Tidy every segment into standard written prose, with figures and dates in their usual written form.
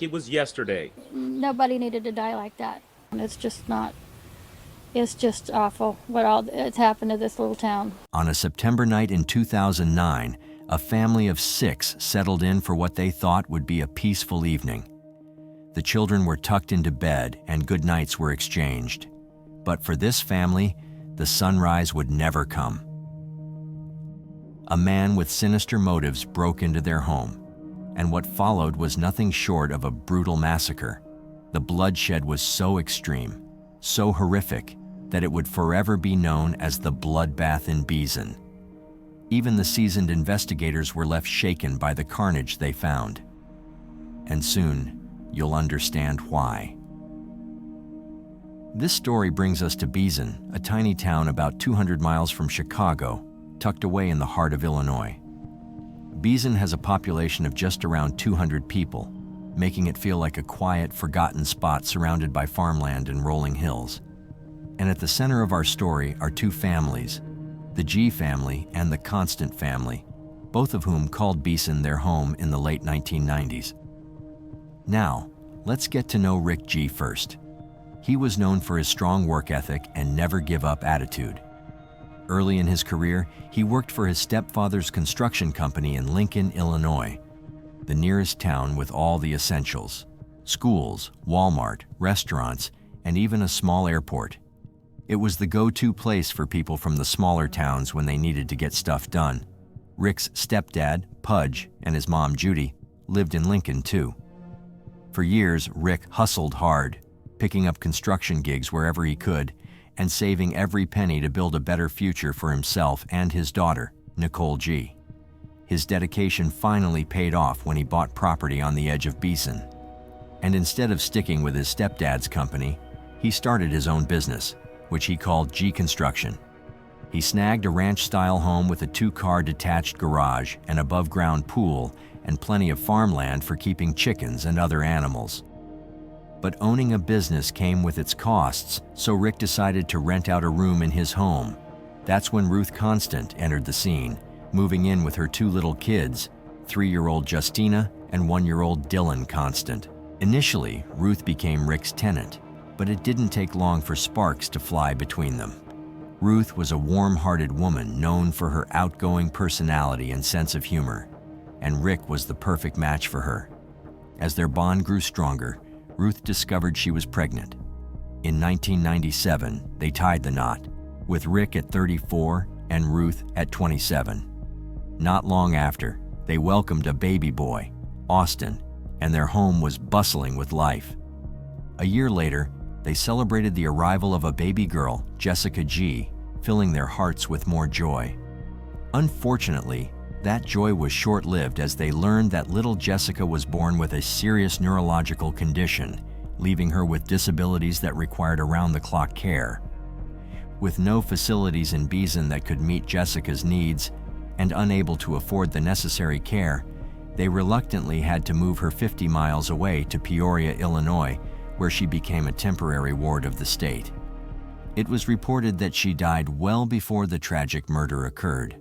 It was yesterday. Nobody needed to die like that. It's just not, it's just awful it's happened to this little town. On a September night in 2009, a family of 6 settled in for what they thought would be a peaceful evening. The children were tucked into bed and good nights were exchanged. But for this family, the sunrise would never come. A man with sinister motives broke into their home, and what followed was nothing short of a brutal massacre. The bloodshed was so extreme, so horrific, that it would forever be known as the Bloodbath in Beason. Even the seasoned investigators were left shaken by the carnage they found. And soon, you'll understand why. This story brings us to Beason, a tiny town about 200 miles from Chicago, tucked away in the heart of Illinois. Beason has a population of just around 200 people, making it feel like a quiet, forgotten spot surrounded by farmland and rolling hills. And at the center of our story are 2 families, the G family and the Constant family, both of whom called Beason their home in the late 1990s. Now, let's get to know Rick G first. He was known for his strong work ethic and never-give-up attitude. Early in his career, he worked for his stepfather's construction company in Lincoln, Illinois, the nearest town with all the essentials: schools, Walmart, restaurants, and even a small airport. It was the go-to place for people from the smaller towns when they needed to get stuff done. Rick's stepdad, Pudge, and his mom, Judy, lived in Lincoln too. For years, Rick hustled hard, picking up construction gigs wherever he could, and saving every penny to build a better future for himself and his daughter, Nicole G. His dedication finally paid off when he bought property on the edge of Beason. And instead of sticking with his stepdad's company, he started his own business, which he called G Construction. He snagged a ranch-style home with a 2-car detached garage, an above-ground pool, and plenty of farmland for keeping chickens and other animals. But owning a business came with its costs, so Rick decided to rent out a room in his home. That's when Ruth Constant entered the scene, moving in with her 2 little kids, 3-year-old Justina and 1-year-old Dylan Constant. Initially, Ruth became Rick's tenant, but it didn't take long for sparks to fly between them. Ruth was a warm-hearted woman known for her outgoing personality and sense of humor, and Rick was the perfect match for her. As their bond grew stronger, Ruth discovered she was pregnant. In 1997, they tied the knot, with Rick at 34 and Ruth at 27. Not long after, they welcomed a baby boy, Austin, and their home was bustling with life. A year later, they celebrated the arrival of a baby girl, Jessica G., filling their hearts with more joy. Unfortunately, that joy was short-lived as they learned that little Jessica was born with a serious neurological condition, leaving her with disabilities that required around-the-clock care. With no facilities in Beason that could meet Jessica's needs and unable to afford the necessary care, they reluctantly had to move her 50 miles away to Peoria, Illinois, where she became a temporary ward of the state. It was reported that she died well before the tragic murder occurred.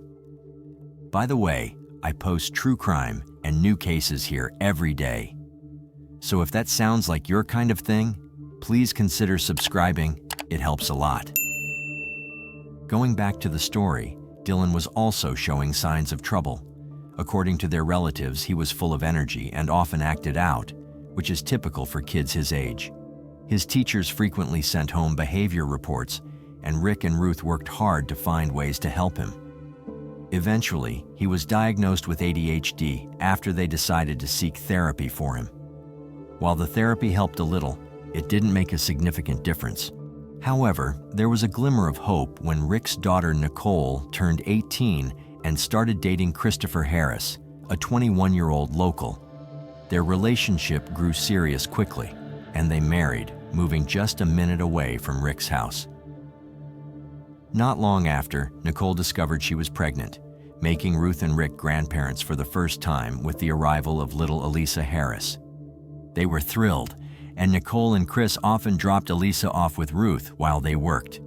By the way, I post true crime and new cases here every day. So if that sounds like your kind of thing, please consider subscribing. It helps a lot. Going back to the story, Dylan was also showing signs of trouble. According to their relatives, he was full of energy and often acted out, which is typical for kids his age. His teachers frequently sent home behavior reports, and Rick and Ruth worked hard to find ways to help him. Eventually, he was diagnosed with ADHD after they decided to seek therapy for him. While the therapy helped a little, it didn't make a significant difference. However, there was a glimmer of hope when Rick's daughter Nicole turned 18 and started dating Christopher Harris, a 21-year-old local. Their relationship grew serious quickly, and they married, moving just a minute away from Rick's house. Not long after, Nicole discovered she was pregnant, making Ruth and Rick grandparents for the first time with the arrival of little Elisa Harris. They were thrilled, and Nicole and Chris often dropped Elisa off with Ruth while they worked.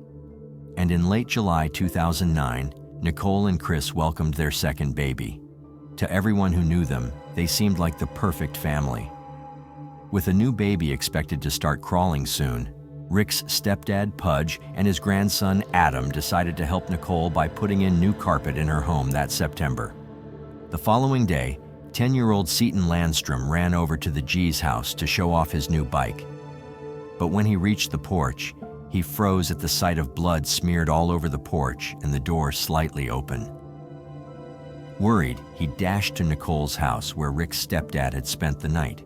And in late July 2009, Nicole and Chris welcomed their second baby. To everyone who knew them, they seemed like the perfect family. With a new baby expected to start crawling soon, Rick's stepdad, Pudge, and his grandson, Adam, decided to help Nicole by putting in new carpet in her home that September. The following day, 10-year-old Seton Landstrom ran over to the G's house to show off his new bike. But when he reached the porch, he froze at the sight of blood smeared all over the porch and the door slightly open. Worried, he dashed to Nicole's house where Rick's stepdad had spent the night.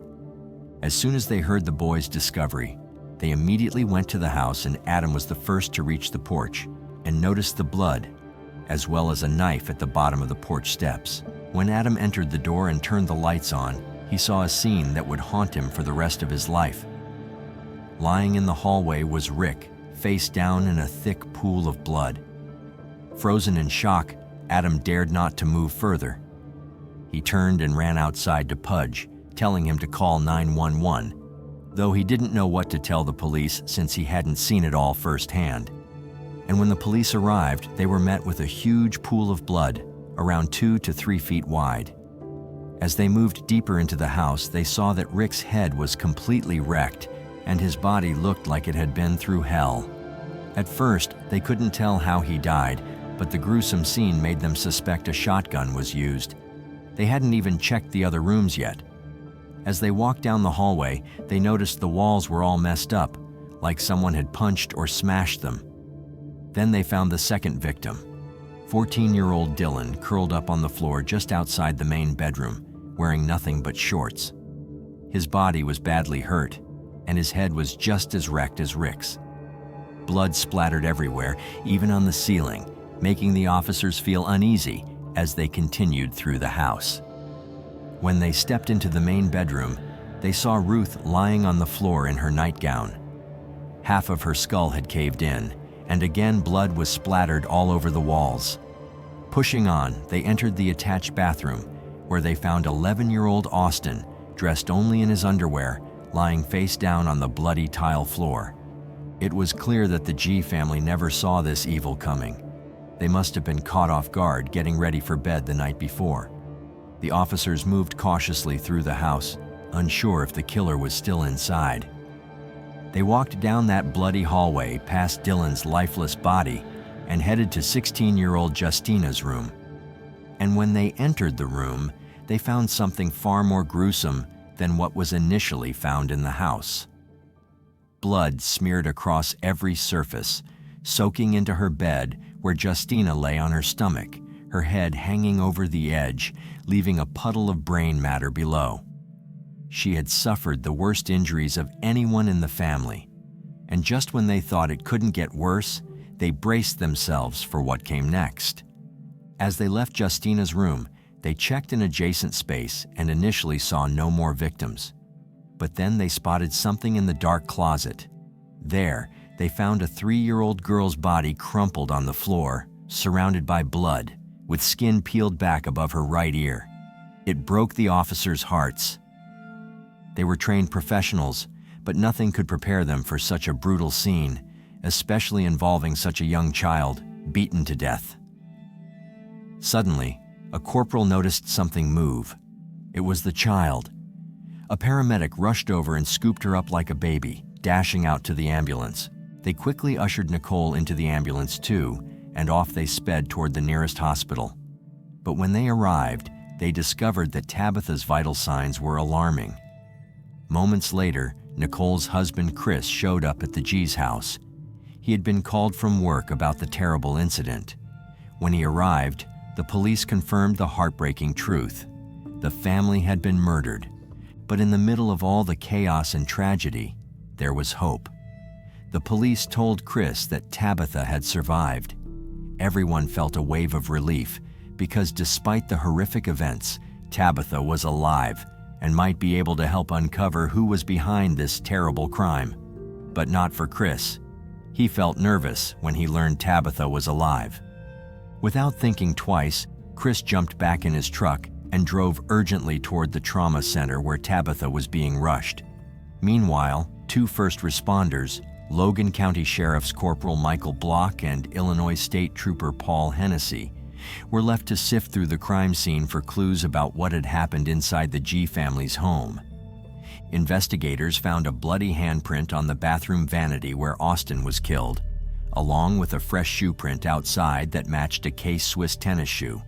As soon as they heard the boy's discovery, they immediately went to the house, and Adam was the first to reach the porch and noticed the blood, as well as a knife at the bottom of the porch steps. When Adam entered the door and turned the lights on, he saw a scene that would haunt him for the rest of his life. Lying in the hallway was Rick, face down in a thick pool of blood. Frozen in shock, Adam dared not to move further. He turned and ran outside to Pudge, telling him to call 911, though he didn't know what to tell the police since he hadn't seen it all firsthand. And when the police arrived, they were met with a huge pool of blood, around 2 to 3 feet wide. As they moved deeper into the house, they saw that Rick's head was completely wrecked, and his body looked like it had been through hell. At first, they couldn't tell how he died, but the gruesome scene made them suspect a shotgun was used. They hadn't even checked the other rooms yet. As they walked down the hallway, they noticed the walls were all messed up, like someone had punched or smashed them. Then they found the second victim, 14-year-old Dylan, curled up on the floor just outside the main bedroom, wearing nothing but shorts. His body was badly hurt, and his head was just as wrecked as Rick's. Blood splattered everywhere, even on the ceiling, making the officers feel uneasy as they continued through the house. When they stepped into the main bedroom, they saw Ruth lying on the floor in her nightgown. Half of her skull had caved in, and again blood was splattered all over the walls. Pushing on, they entered the attached bathroom, where they found 11-year-old Austin, dressed only in his underwear, lying face down on the bloody tile floor. It was clear that the G family never saw this evil coming. They must have been caught off guard getting ready for bed the night before. The officers moved cautiously through the house, unsure if the killer was still inside. They walked down that bloody hallway past Dylan's lifeless body and headed to 16-year-old Justina's room. And when they entered the room, they found something far more gruesome than what was initially found in the house. Blood smeared across every surface, soaking into her bed where Justina lay on her stomach, her head hanging over the edge, leaving a puddle of brain matter below. She had suffered the worst injuries of anyone in the family, and just when they thought it couldn't get worse, they braced themselves for what came next. As they left Justina's room, they checked an adjacent space and initially saw no more victims. But then they spotted something in the dark closet. There, they found a 3-year-old girl's body crumpled on the floor, surrounded by blood, with skin peeled back above her right ear. It broke the officers' hearts. They were trained professionals, but nothing could prepare them for such a brutal scene, especially involving such a young child, beaten to death. Suddenly, a corporal noticed something move. It was the child. A paramedic rushed over and scooped her up like a baby, dashing out to the ambulance. They quickly ushered Nicole into the ambulance too, and off they sped toward the nearest hospital. But when they arrived, they discovered that Tabitha's vital signs were alarming. Moments later, Nicole's husband Chris showed up at the G's house. He had been called from work about the terrible incident. When he arrived, the police confirmed the heartbreaking truth. The family had been murdered, but in the middle of all the chaos and tragedy, there was hope. The police told Chris that Tabitha had survived. Everyone felt a wave of relief because despite the horrific events, Tabitha was alive and might be able to help uncover who was behind this terrible crime. But not for Chris. He felt nervous when he learned Tabitha was alive. Without thinking twice, Chris jumped back in his truck and drove urgently toward the trauma center where Tabitha was being rushed. Meanwhile, 2 first responders, Logan County Sheriff's Corporal Michael Block and Illinois State Trooper Paul Hennessy, were left to sift through the crime scene for clues about what had happened inside the G family's home. Investigators found a bloody handprint on the bathroom vanity where Austin was killed, along with a fresh shoe print outside that matched a K-Swiss tennis shoe.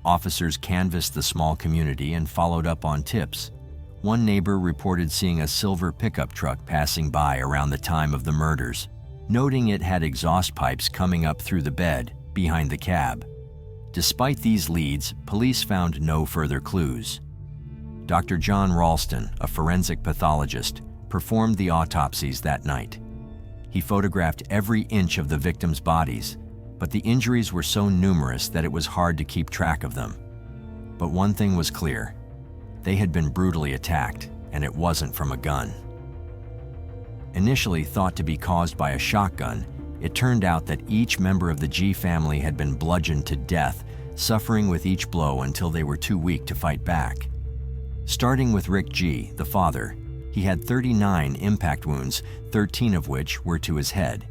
Officers canvassed the small community and followed up on tips. One neighbor reported seeing a silver pickup truck passing by around the time of the murders, noting it had exhaust pipes coming up through the bed behind the cab. Despite these leads, police found no further clues. Dr. John Ralston, a forensic pathologist, performed the autopsies that night. He photographed every inch of the victims' bodies, but the injuries were so numerous that it was hard to keep track of them. But one thing was clear: they had been brutally attacked, and it wasn't from a gun. Initially thought to be caused by a shotgun, it turned out that each member of the G family had been bludgeoned to death, suffering with each blow until they were too weak to fight back. Starting with Rick G., the father, he had 39 impact wounds, 13 of which were to his head.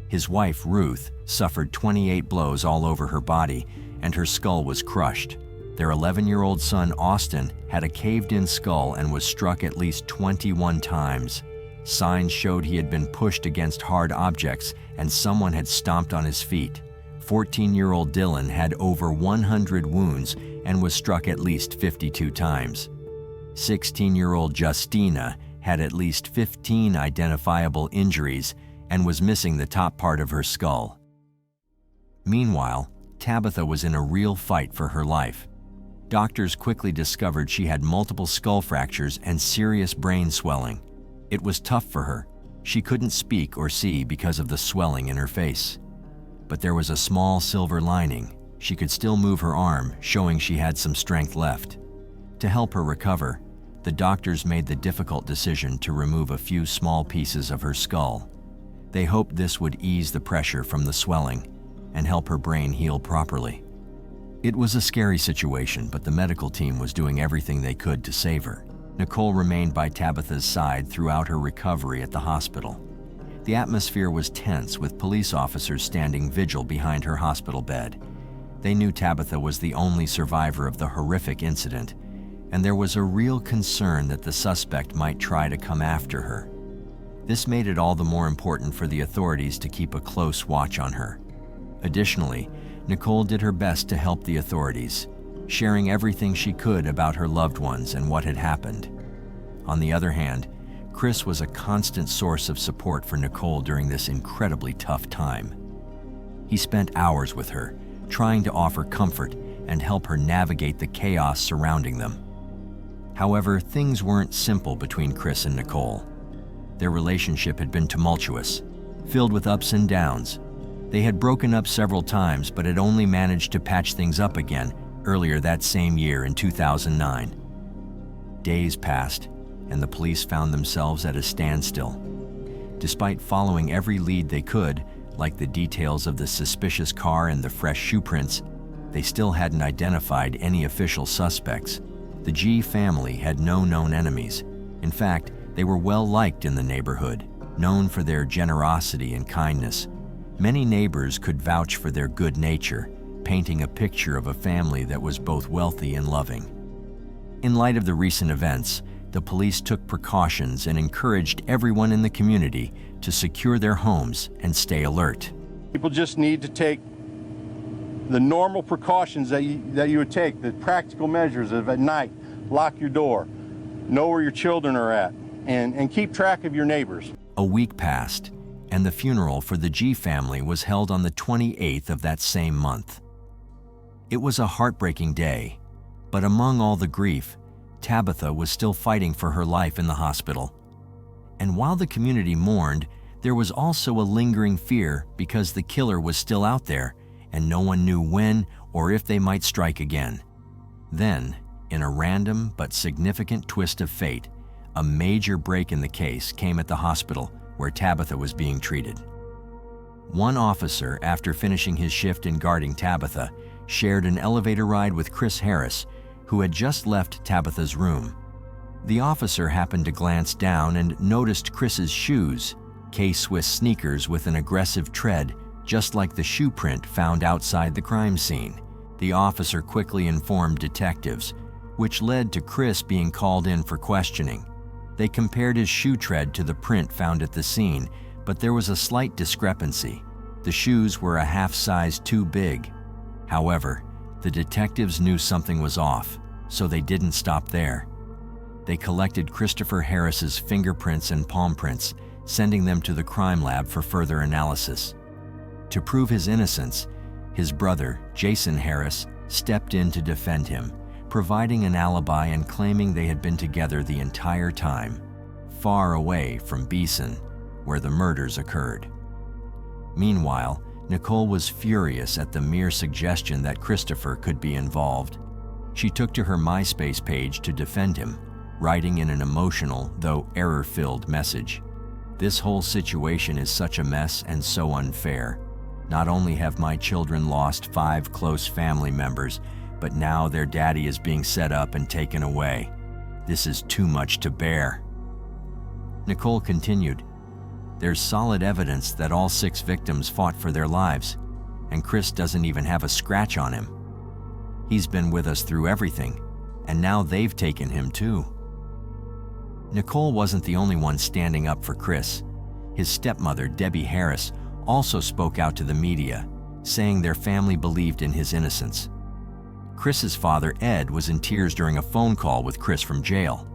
His wife, Ruth, suffered 28 blows all over her body, and her skull was crushed. Their 11-year-old son, Austin, had a caved-in skull and was struck at least 21 times. Signs showed he had been pushed against hard objects and someone had stomped on his feet. 14-year-old Dylan had over 100 wounds and was struck at least 52 times. 16-year-old Justina had at least 15 identifiable injuries and was missing the top part of her skull. Meanwhile, Tabitha was in a real fight for her life. Doctors quickly discovered she had multiple skull fractures and serious brain swelling. It was tough for her. She couldn't speak or see because of the swelling in her face. But there was a small silver lining. She could still move her arm, showing she had some strength left. To help her recover, the doctors made the difficult decision to remove a few small pieces of her skull. They hoped this would ease the pressure from the swelling and help her brain heal properly. It was a scary situation, but the medical team was doing everything they could to save her. Nicole remained by Tabitha's side throughout her recovery at the hospital. The atmosphere was tense, with police officers standing vigil behind her hospital bed. They knew Tabitha was the only survivor of the horrific incident, and there was a real concern that the suspect might try to come after her. This made it all the more important for the authorities to keep a close watch on her. Additionally, Nicole did her best to help the authorities, sharing everything she could about her loved ones and what had happened. On the other hand, Chris was a constant source of support for Nicole during this incredibly tough time. He spent hours with her, trying to offer comfort and help her navigate the chaos surrounding them. However, things weren't simple between Chris and Nicole. Their relationship had been tumultuous, filled with ups and downs. They had broken up several times, but had only managed to patch things up again earlier that same year in 2009. Days passed, and the police found themselves at a standstill. Despite following every lead they could, like the details of the suspicious car and the fresh shoe prints, they still hadn't identified any official suspects. The G family had no known enemies. In fact, they were well liked in the neighborhood, known for their generosity and kindness. Many neighbors could vouch for their good nature, painting a picture of a family that was both wealthy and loving. In light of the recent events, the police took precautions and encouraged everyone in the community to secure their homes and stay alert. People just need to take the normal precautions that you would take, the practical measures of at night, lock your door, know where your children are at, and keep track of your neighbors. A week passed, and the funeral for the G family was held on the 28th of that same month. It was a heartbreaking day, but among all the grief, Tabitha was still fighting for her life in the hospital. And while the community mourned, there was also a lingering fear because the killer was still out there, and no one knew when or if they might strike again. Then, in a random but significant twist of fate, a major break in the case came at the hospital where Tabitha was being treated. One officer, after finishing his shift in guarding Tabitha, shared an elevator ride with Chris Harris, who had just left Tabitha's room. The officer happened to glance down and noticed Chris's shoes, K-Swiss sneakers with an aggressive tread, just like the shoe print found outside the crime scene. The officer quickly informed detectives, which led to Chris being called in for questioning. They compared his shoe tread to the print found at the scene, but there was a slight discrepancy. The shoes were a half size too big. However, the detectives knew something was off, so they didn't stop there. They collected Christopher Harris's fingerprints and palm prints, sending them to the crime lab for further analysis. To prove his innocence, his brother, Jason Harris, stepped in to defend him, providing an alibi and claiming they had been together the entire time, far away from Beason, where the murders occurred. Meanwhile, Nicole was furious at the mere suggestion that Christopher could be involved. She took to her MySpace page to defend him, writing in an emotional, though error-filled message. "This whole situation is such a mess and so unfair. Not only have my children lost 5 close family members, but now their daddy is being set up and taken away. This is too much to bear." Nicole continued, "There's solid evidence that all 6 victims fought for their lives, and Chris doesn't even have a scratch on him. He's been with us through everything, and now they've taken him too." Nicole wasn't the only one standing up for Chris. His stepmother, Debbie Harris, also spoke out to the media, saying their family believed in his innocence. Chris's father, Ed, was in tears during a phone call with Chris from jail.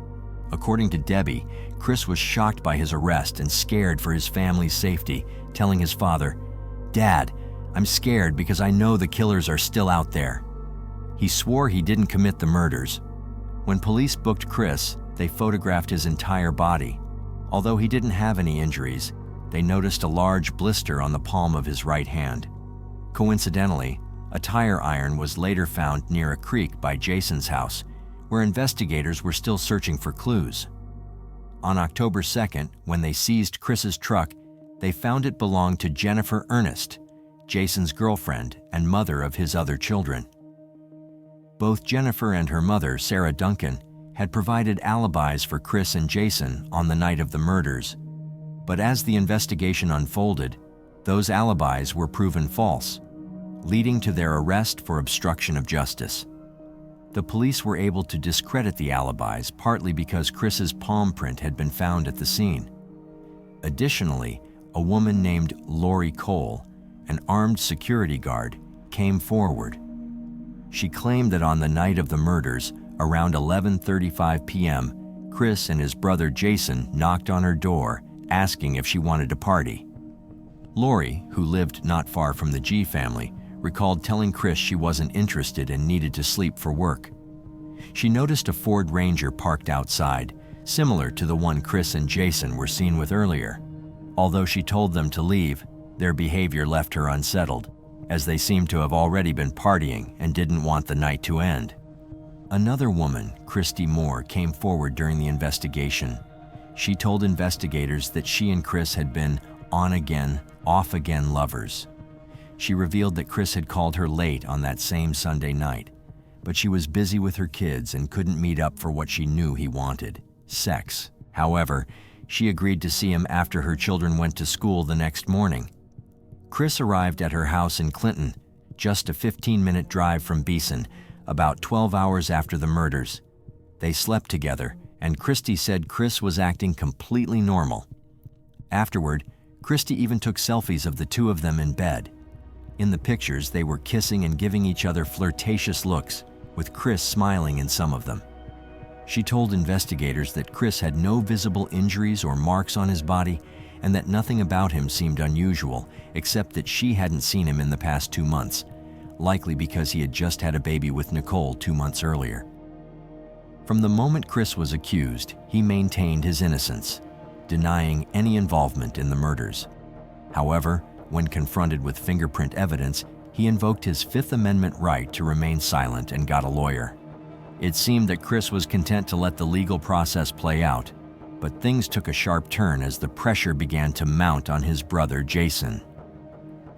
According to Debbie, Chris was shocked by his arrest and scared for his family's safety, telling his father, "Dad, I'm scared because I know the killers are still out there." He swore he didn't commit the murders. When police booked Chris, they photographed his entire body. Although he didn't have any injuries, they noticed a large blister on the palm of his right hand. Coincidentally, a tire iron was later found near a creek by Jason's house, where investigators were still searching for clues. On October 2nd, when they seized Chris's truck, they found it belonged to Jennifer Ernest, Jason's girlfriend and mother of his other children. Both Jennifer and her mother, Sarah Duncan, had provided alibis for Chris and Jason on the night of the murders. But as the investigation unfolded, those alibis were proven false, leading to their arrest for obstruction of justice. The police were able to discredit the alibis partly because Chris's palm print had been found at the scene. Additionally, a woman named Lori Cole, an armed security guard, came forward. She claimed that on the night of the murders, around 11:35 p.m., Chris and his brother Jason knocked on her door, asking if she wanted to party. Lori, who lived not far from the G family, recalled telling Chris she wasn't interested and needed to sleep for work. She noticed a Ford Ranger parked outside, similar to the one Chris and Jason were seen with earlier. Although she told them to leave, their behavior left her unsettled, as they seemed to have already been partying and didn't want the night to end. Another woman, Christy Moore, came forward during the investigation. She told investigators that she and Chris had been on-again, off-again lovers. She revealed that Chris had called her late on that same Sunday night, but she was busy with her kids and couldn't meet up for what she knew he wanted, sex. However, she agreed to see him after her children went to school the next morning. Chris arrived at her house in Clinton, just a 15-minute drive from Beason, about 12 hours after the murders. They slept together, and Christy said Chris was acting completely normal. Afterward, Christy even took selfies of the two of them in bed. In the pictures, they were kissing and giving each other flirtatious looks, with Chris smiling in some of them. She told investigators that Chris had no visible injuries or marks on his body and that nothing about him seemed unusual, except that she hadn't seen him in the past 2 months, likely because he had just had a baby with Nicole 2 months earlier. From the moment Chris was accused, he maintained his innocence, denying any involvement in the murders. However, when confronted with fingerprint evidence, he invoked his Fifth Amendment right to remain silent and got a lawyer. It seemed that Chris was content to let the legal process play out, but things took a sharp turn as the pressure began to mount on his brother Jason.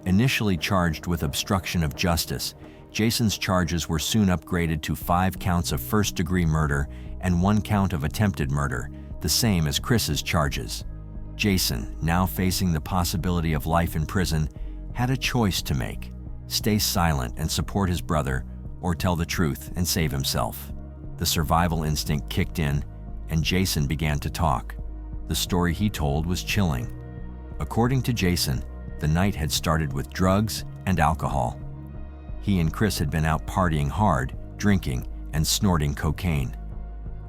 Initially charged with obstruction of justice, Jason's charges were soon upgraded to 5 counts of first-degree murder and 1 count of attempted murder, the same as Chris's charges. Jason, now facing the possibility of life in prison, had a choice to make: stay silent and support his brother, or tell the truth and save himself. The survival instinct kicked in, and Jason began to talk. The story he told was chilling. According to Jason, the night had started with drugs and alcohol. He and Chris had been out partying hard, drinking, and snorting cocaine.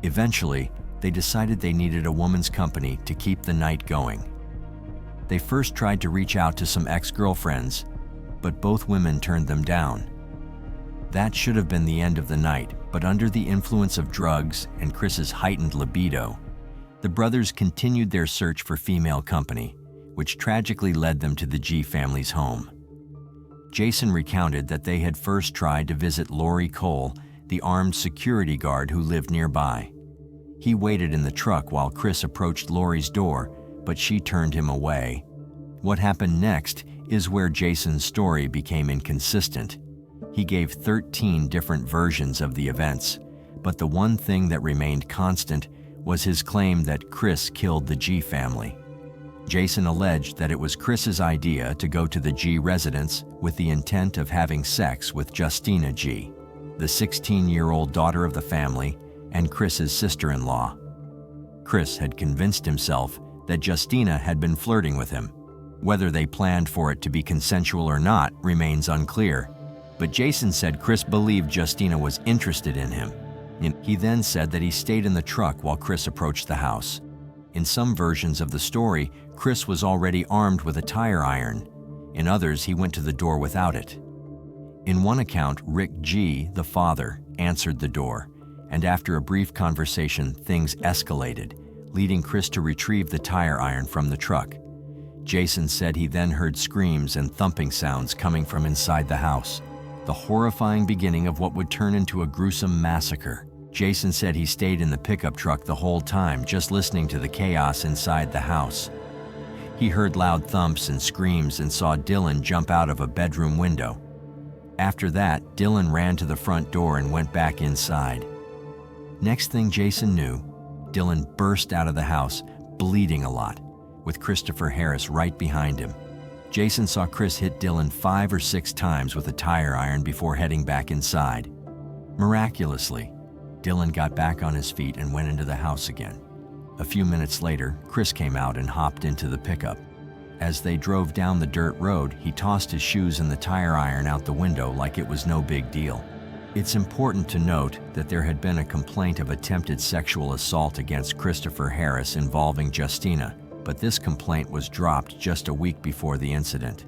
Eventually, they decided they needed a woman's company to keep the night going. They first tried to reach out to some ex-girlfriends, but both women turned them down. That should have been the end of the night, but under the influence of drugs and Chris's heightened libido, the brothers continued their search for female company, which tragically led them to the G family's home. Jason recounted that they had first tried to visit Lori Cole, the armed security guard who lived nearby. He waited in the truck while Chris approached Lori's door, but she turned him away. What happened next is where Jason's story became inconsistent. He gave 13 different versions of the events, but the one thing that remained constant was his claim that Chris killed the G family. Jason alleged that it was Chris's idea to go to the G residence with the intent of having sex with Justina G, the 16-year-old daughter of the family and Chris's sister-in-law. Chris had convinced himself that Justina had been flirting with him. Whether they planned for it to be consensual or not remains unclear, but Jason said Chris believed Justina was interested in him. He then said that he stayed in the truck while Chris approached the house. In some versions of the story, Chris was already armed with a tire iron. In others, he went to the door without it. In one account, Rick G., the father, answered the door, and after a brief conversation, things escalated, leading Chris to retrieve the tire iron from the truck. Jason said he then heard screams and thumping sounds coming from inside the house, the horrifying beginning of what would turn into a gruesome massacre. Jason said he stayed in the pickup truck the whole time, just listening to the chaos inside the house. He heard loud thumps and screams and saw Dylan jump out of a bedroom window. After that, Dylan ran to the front door and went back inside. Next thing Jason knew, Dylan burst out of the house, bleeding a lot, with Christopher Harris right behind him. Jason saw Chris hit Dylan 5 or 6 times with a tire iron before heading back inside. Miraculously, Dylan got back on his feet and went into the house again. A few minutes later, Chris came out and hopped into the pickup. As they drove down the dirt road, he tossed his shoes and the tire iron out the window like it was no big deal. It's important to note that there had been a complaint of attempted sexual assault against Christopher Harris involving Justina, but this complaint was dropped just a week before the incident.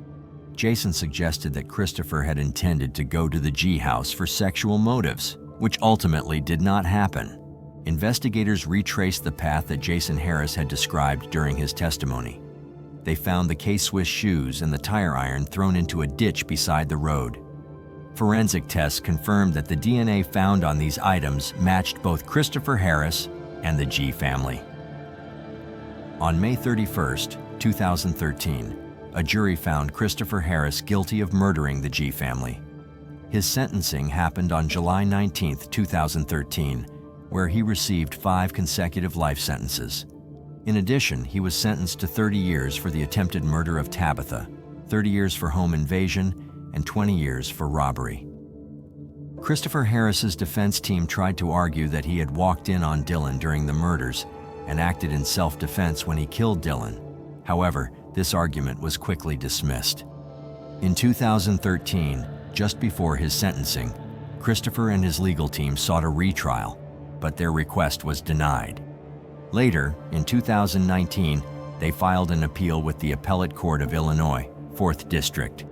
Jason suggested that Christopher had intended to go to the G house for sexual motives, which ultimately did not happen. Investigators retraced the path that Jason Harris had described during his testimony. They found the K-Swiss shoes and the tire iron thrown into a ditch beside the road. Forensic tests confirmed that the DNA found on these items matched both Christopher Harris and the G family. On May 31st, 2013, a jury found Christopher Harris guilty of murdering the G family. His sentencing happened on July 19, 2013, where he received 5 consecutive life sentences. In addition, he was sentenced to 30 years for the attempted murder of Tabitha, 30 years for home invasion, and 20 years for robbery. Christopher Harris's defense team tried to argue that he had walked in on Dylan during the murders and acted in self-defense when he killed Dylan. However, this argument was quickly dismissed. In 2013, just before his sentencing, Christopher and his legal team sought a retrial, but their request was denied. Later, in 2019, they filed an appeal with the Appellate Court of Illinois, 4th District,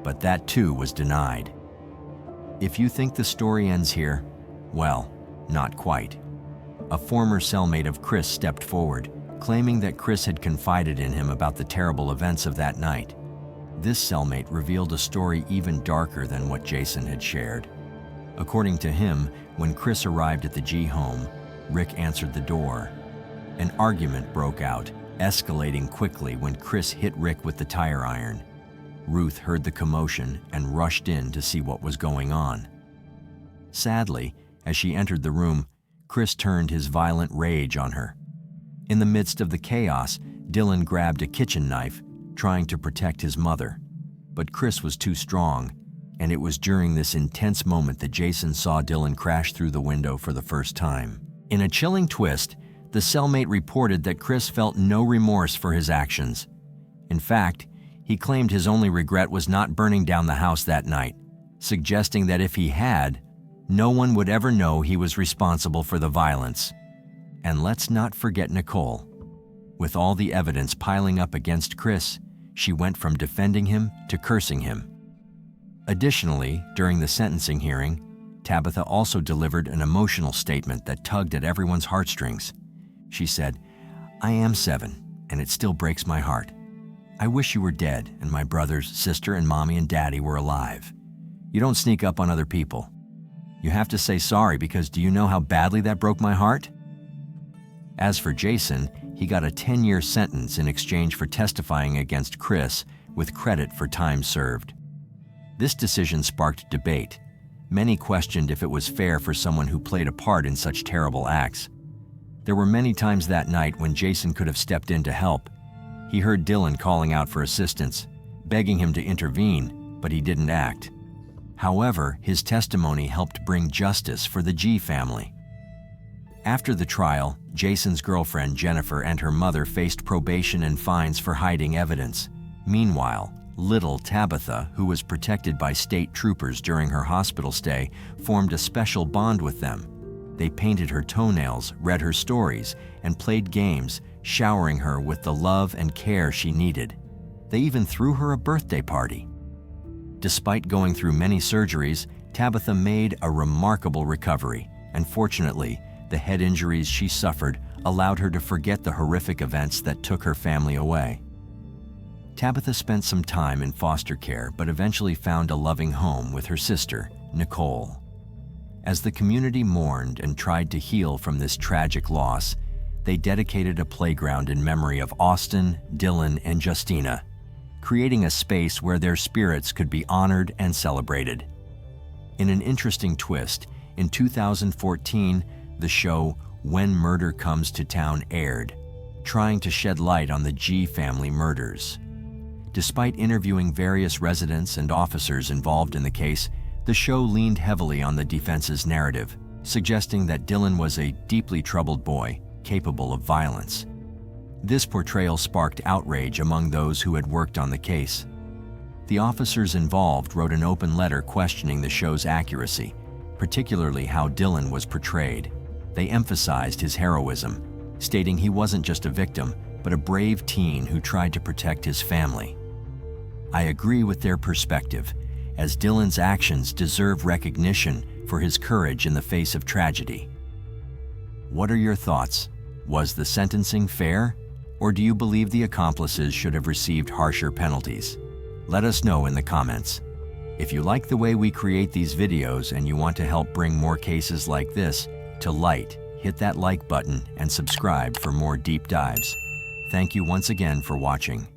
but that too was denied. If you think the story ends here, well, not quite. A former cellmate of Chris stepped forward, claiming that Chris had confided in him about the terrible events of that night. This cellmate revealed a story even darker than what Jason had shared. According to him, when Chris arrived at the G home, Rick answered the door. An argument broke out, escalating quickly when Chris hit Rick with the tire iron. Ruth heard the commotion and rushed in to see what was going on. Sadly, as she entered the room, Chris turned his violent rage on her. In the midst of the chaos, Dylan grabbed a kitchen knife, trying to protect his mother. But Chris was too strong, and it was during this intense moment that Jason saw Dylan crash through the window for the first time. In a chilling twist, The cellmate reported that Chris felt no remorse for his actions. In fact, he claimed his only regret was not burning down the house that night, suggesting that if he had, no one would ever know he was responsible for the violence. And let's not forget Nicole. With all the evidence piling up against Chris, she went from defending him to cursing him. Additionally, during the sentencing hearing, Tabitha also delivered an emotional statement that tugged at everyone's heartstrings. She said, "I am 7, and it still breaks my heart. I wish you were dead and my brothers, sister, and mommy and daddy were alive. You don't sneak up on other people. You have to say sorry because do you know how badly that broke my heart?" As for Jason, he got a 10-year sentence in exchange for testifying against Chris with credit for time served. This decision sparked debate. Many questioned if it was fair for someone who played a part in such terrible acts. There were many times that night when Jason could have stepped in to help. He heard Dylan calling out for assistance, begging him to intervene, but he didn't act. However, his testimony helped bring justice for the G family. After the trial, Jason's girlfriend Jennifer and her mother faced probation and fines for hiding evidence. Meanwhile, little Tabitha, who was protected by state troopers during her hospital stay, formed a special bond with them. They painted her toenails, read her stories, and played games, showering her with the love and care she needed. They even threw her a birthday party. Despite going through many surgeries, Tabitha made a remarkable recovery, and fortunately, the head injuries she suffered allowed her to forget the horrific events that took her family away. Tabitha spent some time in foster care, but eventually found a loving home with her sister, Nicole. As the community mourned and tried to heal from this tragic loss, they dedicated a playground in memory of Austin, Dylan, and Justina, creating a space where their spirits could be honored and celebrated. In an interesting twist, in 2014, the show When Murder Comes to Town aired, trying to shed light on the G family murders. Despite interviewing various residents and officers involved in the case, the show leaned heavily on the defense's narrative, suggesting that Dylan was a deeply troubled boy, capable of violence. This portrayal sparked outrage among those who had worked on the case. The officers involved wrote an open letter questioning the show's accuracy, particularly how Dylan was portrayed. They emphasized his heroism, stating he wasn't just a victim, but a brave teen who tried to protect his family. I agree with their perspective, as Dylan's actions deserve recognition for his courage in the face of tragedy. What are your thoughts? Was the sentencing fair? Or do you believe the accomplices should have received harsher penalties? Let us know in the comments. If you like the way we create these videos and you want to help bring more cases like this to light, hit that like button and subscribe for more deep dives. Thank you once again for watching.